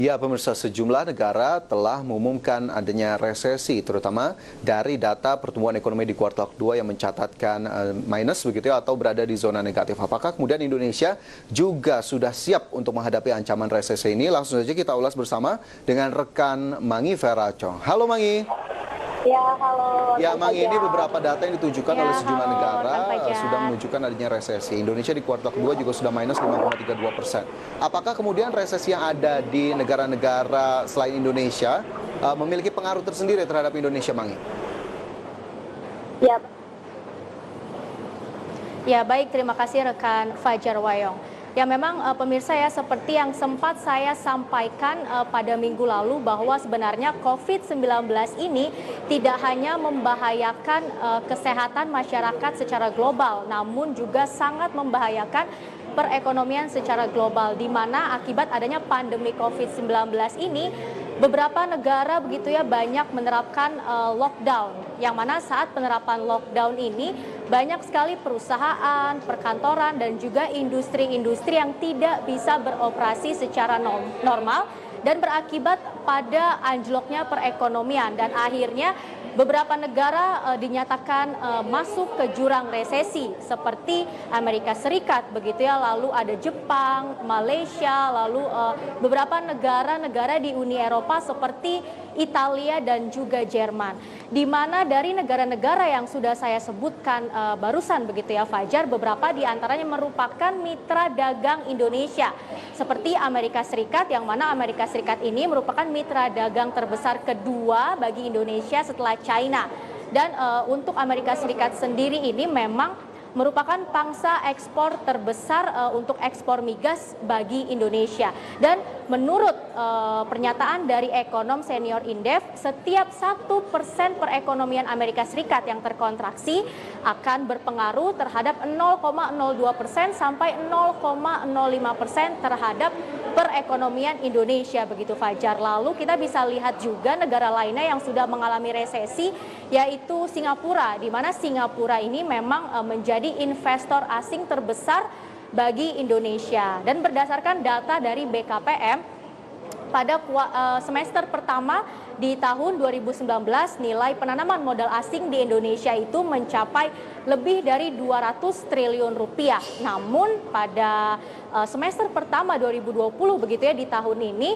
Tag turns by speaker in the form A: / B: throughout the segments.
A: Ya, pemirsa, sejumlah negara telah mengumumkan adanya resesi, terutama dari data pertumbuhan ekonomi di kuartal kedua yang mencatatkan minus begitu ya, atau berada di zona negatif. Apakah kemudian Indonesia juga sudah siap untuk menghadapi ancaman resesi ini? Langsung saja kita ulas bersama dengan rekan Mangi Feraco. Halo Mangi.
B: Ya, halo,
A: Ya,
B: Kang
A: Mangi, ini
B: Fajar.
A: beberapa data yang ditunjukkan oleh sejumlah
B: Halo,
A: negara
B: Kang
A: sudah
B: Fajar.
A: menunjukkan adanya resesi. Indonesia di kuartal kedua juga sudah minus 5,32%. Apakah kemudian resesi yang ada di negara-negara selain Indonesia memiliki pengaruh tersendiri terhadap Indonesia, Mangi?
B: Ya,
C: Ya, baik, terima kasih rekan Fajar Wayong. Ya, memang pemirsa ya, seperti yang sempat saya sampaikan pada minggu lalu bahwa sebenarnya COVID-19 ini tidak hanya membahayakan kesehatan masyarakat secara global, namun juga sangat membahayakan perekonomian secara global, di mana akibat adanya pandemi COVID-19 ini beberapa negara begitu ya banyak menerapkan lockdown, yang mana saat penerapan lockdown ini banyak sekali perusahaan, perkantoran, dan juga industri-industri yang tidak bisa beroperasi secara normal dan berakibat pada anjloknya perekonomian, dan akhirnya beberapa negara dinyatakan masuk ke jurang resesi seperti Amerika Serikat begitu ya, lalu ada Jepang, Malaysia, lalu beberapa negara-negara di Uni Eropa seperti Italia dan juga Jerman. Di mana dari negara-negara yang sudah saya sebutkan barusan begitu ya Fajar, beberapa di antaranya merupakan mitra dagang Indonesia seperti Amerika Serikat, yang mana Amerika Serikat ini merupakan mitra dagang terbesar kedua bagi Indonesia setelah China. Dan untuk Amerika Serikat sendiri ini memang merupakan pangsa ekspor terbesar untuk ekspor migas bagi Indonesia. Dan menurut pernyataan dari ekonom senior Indef, setiap 1% perekonomian Amerika Serikat yang terkontraksi akan berpengaruh terhadap 0,02% sampai 0,05% terhadap perekonomian Indonesia begitu Fajar. Lalu kita bisa lihat juga negara lainnya yang sudah mengalami resesi, yaitu Singapura, di mana Singapura ini memang menjadi investor asing terbesar bagi Indonesia. Dan berdasarkan data dari BKPM, pada semester pertama di tahun 2019, nilai penanaman modal asing di Indonesia itu mencapai lebih dari 200 triliun rupiah. Namun pada semester pertama 2020 begitu ya, di tahun ini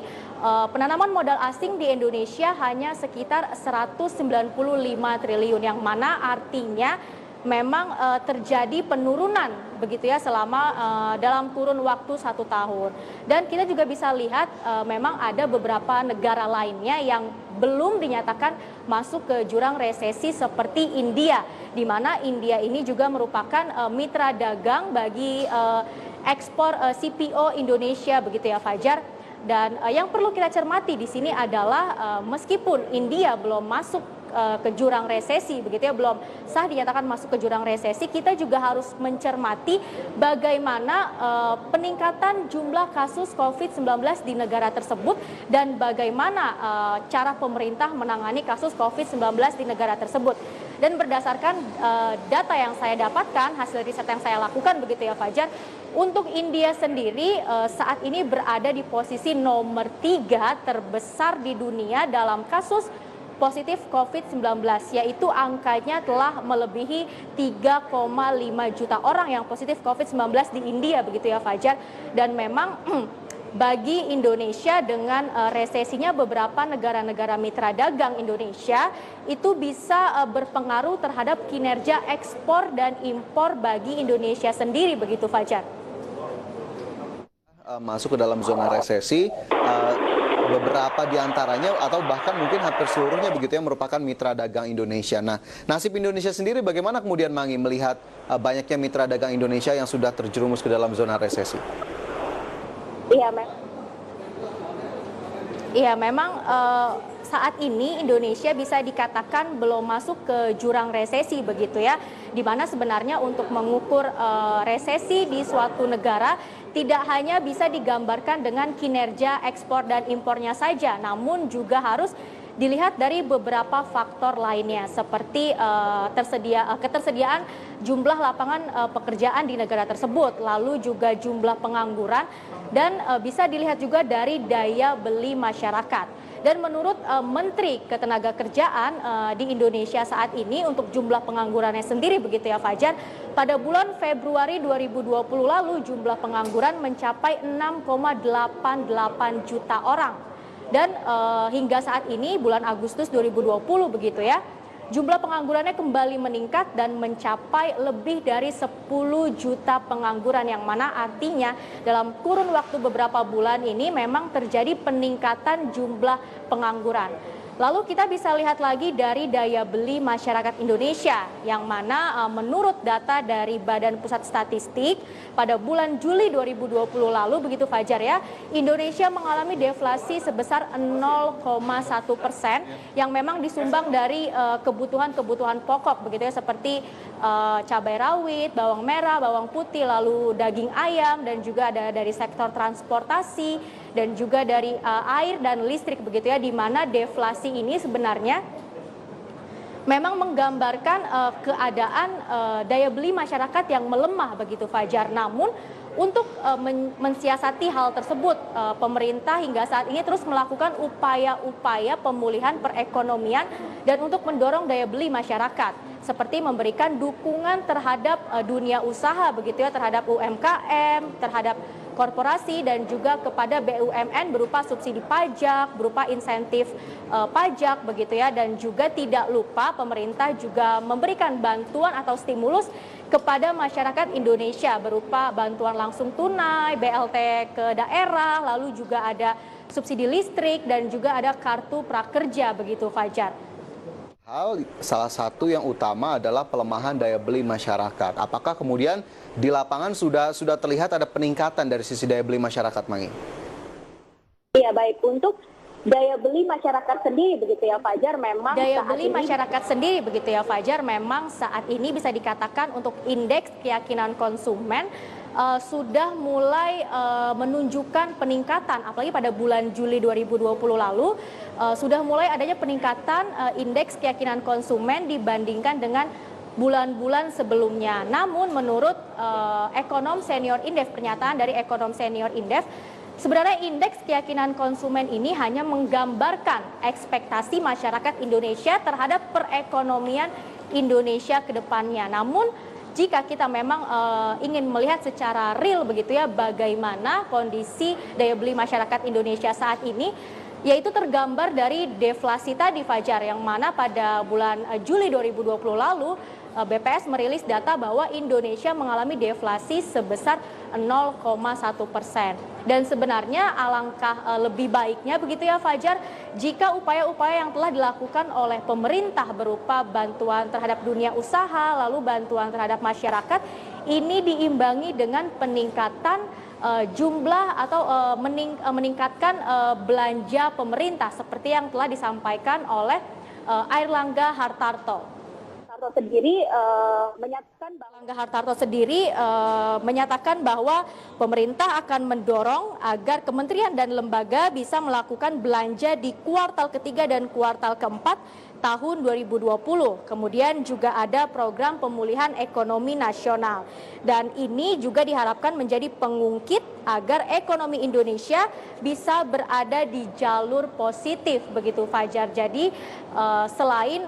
C: penanaman modal asing di Indonesia hanya sekitar 195 triliun, yang mana artinya memang terjadi penurunan begitu ya selama dalam kurun waktu 1 tahun. Dan kita juga bisa lihat memang ada beberapa negara lainnya yang belum dinyatakan masuk ke jurang resesi seperti India, di mana India ini juga merupakan mitra dagang bagi ekspor CPO Indonesia begitu ya Fajar. Dan yang perlu kita cermati di sini adalah meskipun India belum masuk ke jurang resesi begitu ya, belum sah dinyatakan masuk ke jurang resesi, kita juga harus mencermati bagaimana peningkatan jumlah kasus COVID-19 di negara tersebut dan bagaimana cara pemerintah menangani kasus COVID-19 di negara tersebut. Dan berdasarkan data yang saya dapatkan, hasil riset yang saya lakukan begitu ya Fajar, untuk India sendiri saat ini berada di posisi nomor 3 terbesar di dunia dalam kasus positif COVID-19, yaitu angkanya telah melebihi 3,5 juta orang yang positif COVID-19 di India begitu ya Fajar. Dan memang bagi Indonesia dengan resesinya beberapa negara-negara mitra dagang Indonesia itu bisa berpengaruh terhadap kinerja ekspor dan impor bagi Indonesia sendiri begitu Fajar.
A: Masuk ke dalam zona resesi, beberapa diantaranya atau bahkan mungkin hampir seluruhnya begitu yang merupakan mitra dagang Indonesia. Nah, nasib Indonesia sendiri bagaimana kemudian Mangi melihat banyaknya mitra dagang Indonesia yang sudah terjerumus ke dalam zona resesi?
C: Iya, memang saat ini Indonesia bisa dikatakan belum masuk ke jurang resesi begitu ya, di mana sebenarnya untuk mengukur resesi di suatu negara tidak hanya bisa digambarkan dengan kinerja ekspor dan impornya saja, namun juga harus dilihat dari beberapa faktor lainnya seperti ketersediaan jumlah lapangan pekerjaan di negara tersebut, lalu juga jumlah pengangguran, dan bisa dilihat juga dari daya beli masyarakat. Dan menurut Menteri Ketenagakerjaan di Indonesia saat ini untuk jumlah penganggurannya sendiri begitu ya Fajar, pada bulan Februari 2020 lalu jumlah pengangguran mencapai 6,88 juta orang. Dan hingga saat ini bulan Agustus 2020 begitu ya, jumlah penganggurannya kembali meningkat dan mencapai lebih dari 10 juta pengangguran, yang mana artinya dalam kurun waktu beberapa bulan ini memang terjadi peningkatan jumlah pengangguran. Lalu kita bisa lihat lagi dari daya beli masyarakat Indonesia, yang mana menurut data dari Badan Pusat Statistik pada bulan Juli 2020 lalu begitu Fajar ya, Indonesia mengalami deflasi sebesar 0,1% yang memang disumbang dari kebutuhan-kebutuhan pokok begitu ya, seperti cabai rawit, bawang merah, bawang putih, lalu daging ayam, dan juga ada dari sektor transportasi dan juga dari air dan listrik begitu ya, di mana deflasi ini sebenarnya memang menggambarkan keadaan daya beli masyarakat yang melemah begitu Fajar. Namun untuk mensiasati hal tersebut, pemerintah hingga saat ini terus melakukan upaya-upaya pemulihan perekonomian dan untuk mendorong daya beli masyarakat, seperti memberikan dukungan terhadap dunia usaha begitu ya, terhadap UMKM, terhadap korporasi, dan juga kepada BUMN berupa subsidi pajak, berupa insentif pajak begitu ya, dan juga tidak lupa pemerintah juga memberikan bantuan atau stimulus kepada masyarakat Indonesia berupa bantuan langsung tunai, BLT ke daerah, lalu juga ada subsidi listrik dan juga ada kartu prakerja begitu Fajar.
A: Salah satu yang utama adalah pelemahan daya beli masyarakat. Apakah kemudian di lapangan sudah terlihat ada peningkatan dari sisi daya beli masyarakat, Mangi?
B: Iya, baik. Untuk daya beli masyarakat sendiri begitu ya Fajar, memang
C: daya beli masyarakat sendiri begitu ya Fajar, memang saat ini bisa dikatakan untuk indeks keyakinan konsumen sudah mulai menunjukkan peningkatan, apalagi pada bulan Juli 2020 lalu sudah mulai adanya peningkatan indeks keyakinan konsumen dibandingkan dengan bulan-bulan sebelumnya. Namun menurut ekonom senior Indef, pernyataan dari ekonom senior Indef, sebenarnya indeks keyakinan konsumen ini hanya menggambarkan ekspektasi masyarakat Indonesia terhadap perekonomian Indonesia ke depannya. Namun jika kita memang ingin melihat secara real begitu ya, bagaimana kondisi daya beli masyarakat Indonesia saat ini, yaitu tergambar dari deflasi tadi Fajar, yang mana pada bulan Juli 2020 lalu BPS merilis data bahwa Indonesia mengalami deflasi sebesar 0,1%. Dan sebenarnya alangkah lebih baiknya begitu ya Fajar, jika upaya-upaya yang telah dilakukan oleh pemerintah berupa bantuan terhadap dunia usaha, lalu bantuan terhadap masyarakat, ini diimbangi dengan peningkatan jumlah atau meningkatkan belanja pemerintah seperti yang telah disampaikan oleh Airlangga Hartarto. Hartarto sendiri menyatakan bahwa pemerintah akan mendorong agar kementerian dan lembaga bisa melakukan belanja di kuartal ketiga dan kuartal keempat tahun 2020. Kemudian juga ada program pemulihan ekonomi nasional. Dan ini juga diharapkan menjadi pengungkit agar ekonomi Indonesia bisa berada di jalur positif begitu Fajar. Jadi selain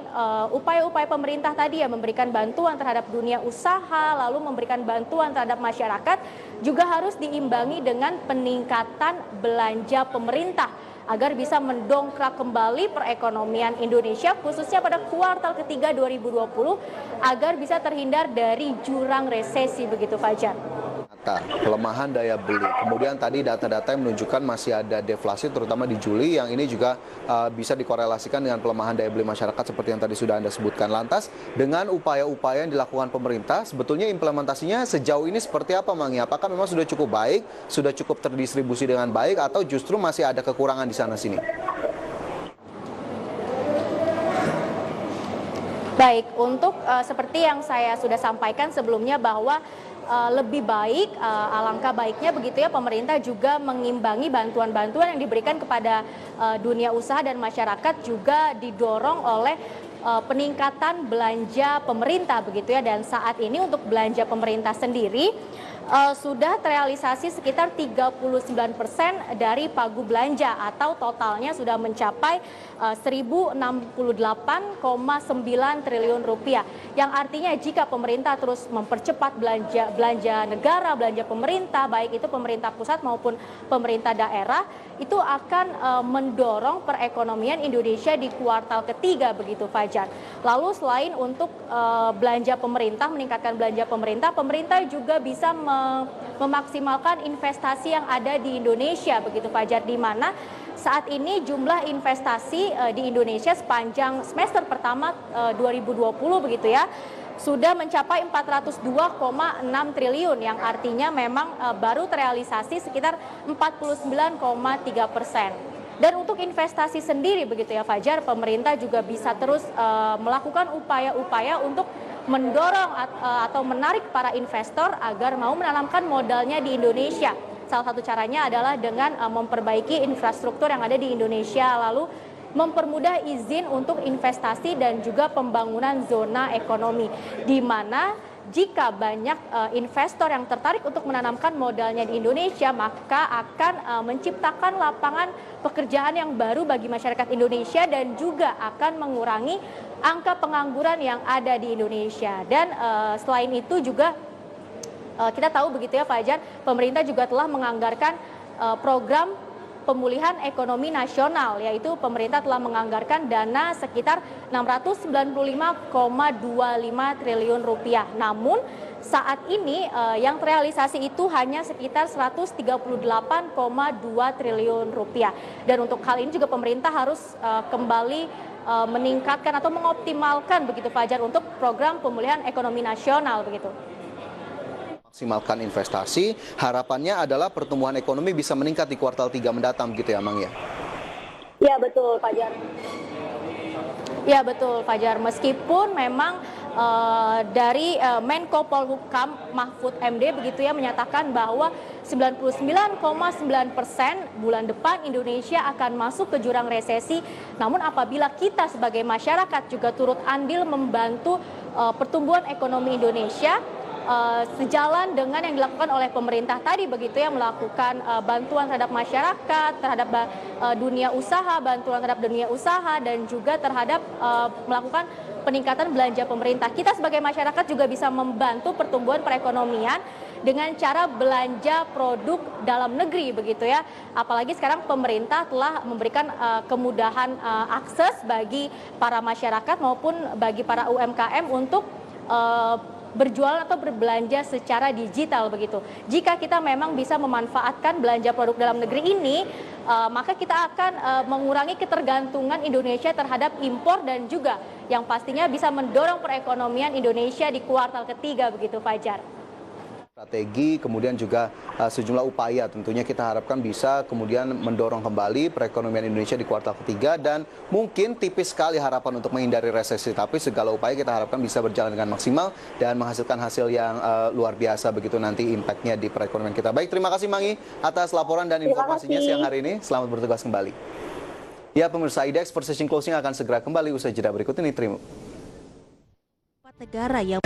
C: upaya-upaya pemerintah tadi ya, memberikan bantuan terhadap dunia usaha, lalu memberikan bantuan terhadap masyarakat, juga harus diimbangi dengan peningkatan belanja pemerintah agar bisa mendongkrak kembali perekonomian Indonesia khususnya pada kuartal ketiga 2020 agar bisa terhindar dari jurang resesi begitu Fajar.
A: Pelemahan daya beli. Kemudian tadi data-data yang menunjukkan masih ada deflasi terutama di Juli, yang ini juga bisa dikorelasikan dengan pelemahan daya beli masyarakat seperti yang tadi sudah Anda sebutkan. Lantas dengan upaya-upaya yang dilakukan pemerintah, sebetulnya implementasinya sejauh ini seperti apa, Mangi? Apakah memang sudah cukup baik, sudah cukup terdistribusi dengan baik, atau justru masih ada kekurangan di sana-sini?
C: Baik, untuk seperti yang saya sudah sampaikan sebelumnya bahwa lebih baik, alangkah baiknya begitu ya, pemerintah juga mengimbangi bantuan-bantuan yang diberikan kepada dunia usaha dan masyarakat juga didorong oleh peningkatan belanja pemerintah begitu ya, dan saat ini untuk belanja pemerintah sendiri sudah terrealisasi sekitar 39% dari pagu belanja atau totalnya sudah mencapai 1.068,9 triliun rupiah. Yang artinya jika pemerintah terus mempercepat belanja negara, belanja pemerintah, baik itu pemerintah pusat maupun pemerintah daerah, itu akan mendorong perekonomian Indonesia di kuartal ketiga begitu Fajar. Lalu selain untuk belanja pemerintah, meningkatkan belanja pemerintah, pemerintah juga bisa memaksimalkan investasi yang ada di Indonesia begitu Fajar, di mana saat ini jumlah investasi di Indonesia sepanjang semester pertama 2020 begitu ya sudah mencapai 402,6 triliun yang artinya memang baru terrealisasi sekitar 49,3%. Dan untuk investasi sendiri begitu ya Fajar, pemerintah juga bisa terus melakukan upaya-upaya untuk mendorong atau menarik para investor agar mau menanamkan modalnya di Indonesia. Salah satu caranya adalah dengan memperbaiki infrastruktur yang ada di Indonesia, lalu mempermudah izin untuk investasi dan juga pembangunan zona ekonomi, di mana jika banyak investor yang tertarik untuk menanamkan modalnya di Indonesia, maka akan menciptakan lapangan pekerjaan yang baru bagi masyarakat Indonesia dan juga akan mengurangi angka pengangguran yang ada di Indonesia. Dan selain itu juga kita tahu begitu ya Fajar, pemerintah juga telah menganggarkan program pemulihan ekonomi nasional, yaitu pemerintah telah menganggarkan dana sekitar 695,25 triliun rupiah. Namun saat ini yang terrealisasi itu hanya sekitar 138,2 triliun rupiah. Dan untuk hal ini juga pemerintah harus kembali meningkatkan atau mengoptimalkan begitu Fajar untuk program pemulihan ekonomi nasional begitu.
A: Maksimalkan investasi, harapannya adalah pertumbuhan ekonomi bisa meningkat di kuartal 3 mendatang gitu ya, Mang ya?
B: Ya betul, Fajar.
C: Ya betul, Fajar. Meskipun memang dari Menko Polhukam Mahfud MD begitu ya menyatakan bahwa 99,9% bulan depan Indonesia akan masuk ke jurang resesi. Namun apabila kita sebagai masyarakat juga turut andil membantu pertumbuhan ekonomi Indonesia, sejalan dengan yang dilakukan oleh pemerintah tadi begitu ya, melakukan bantuan terhadap masyarakat, terhadap dunia usaha, bantuan terhadap dunia usaha dan juga terhadap melakukan peningkatan belanja pemerintah. Kita sebagai masyarakat juga bisa membantu pertumbuhan perekonomian dengan cara belanja produk dalam negeri begitu ya. Apalagi sekarang pemerintah telah memberikan kemudahan akses bagi para masyarakat maupun bagi para UMKM untuk berjualan atau berbelanja secara digital begitu. Jika kita memang bisa memanfaatkan belanja produk dalam negeri ini, maka kita akan mengurangi ketergantungan Indonesia terhadap impor dan juga yang pastinya bisa mendorong perekonomian Indonesia di kuartal ketiga begitu Fajar.
A: Strategi, kemudian juga sejumlah upaya tentunya kita harapkan bisa kemudian mendorong kembali perekonomian Indonesia di kuartal ketiga, dan mungkin tipis sekali harapan untuk menghindari resesi, tapi segala upaya kita harapkan bisa berjalan dengan maksimal dan menghasilkan hasil yang luar biasa begitu nanti impactnya di perekonomian kita. Baik, terima kasih Mangi atas laporan dan informasinya siang hari ini. Selamat bertugas kembali. Ya pemirsa, IDX Precision Closing akan segera kembali usai jeda berikut ini. Terima.
D: Negara yang